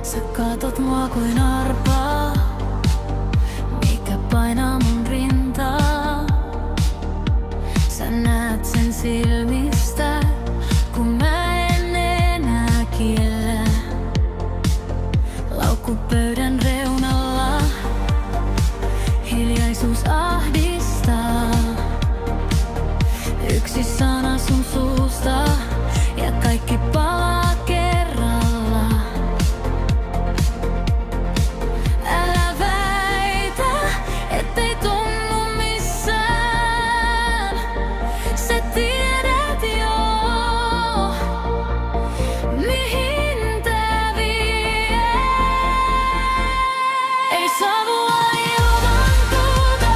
Sä katot mua kuin arpaa, mikä painaa mun rintaa. Sä näet sen silmistä, kun mä en enää kiellä. Laukkupöydän reunalla hiljaisuus ahdistaa. Yksi sana sun suusta ja kaikki palaa kerralla. Älä väitä, ettei tunnu missään. Sä tiedät jo, mihin tää vie. Ei savua ilman tuulta,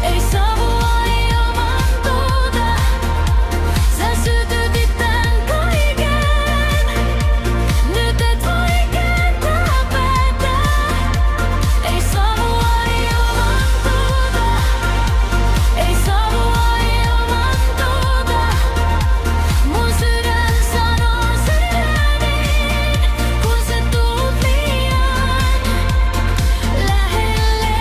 ei savua ilman tuulta. Sä sytytit tän kaiken, nyt et voi kääntää päätä. Ei savua ilman tuulta, ei savua ilman tuulta. Mun sydän sanoo sen äänin, kun sä tuut liian lähelle.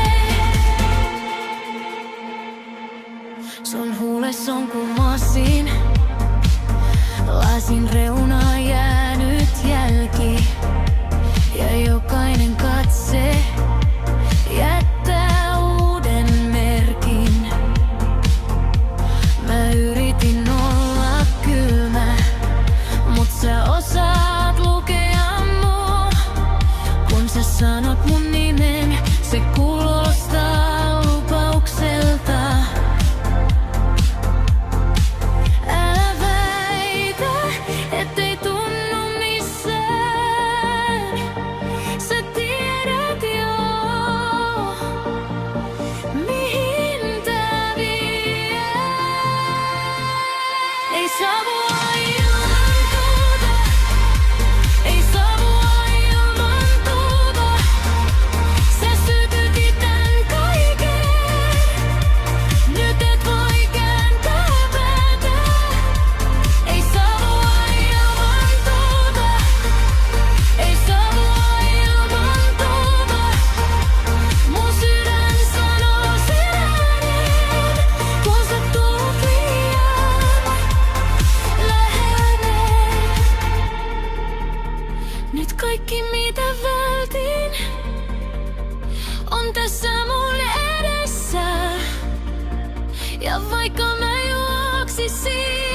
Sun huules on kuin masin, lasin reunaan jäänyt jälki. Ja jokainen katse jättää uuden merkin. Mä yritin olla kylmä, mut sä osaat lukea mun. Kun sä sanot mun nimen, se kuulostaa lupaukselta. Älä väitä, ettei tunnu missään. Sä tiedät jo, mihin tää vie. Ei savua ilman tuulta, ei savua ilman tuulta. Sä sytytit tän kaiken, nyt et voi kääntää päätä. Ei savua ilman tuulta, ei savua ilman tuulta. Mun sydän sanoo sen äänen, kun sä tuut liian lähelle. Nyt kaikki mitä vältin on tässä mun edessä. Ja vaikka mä juoksisin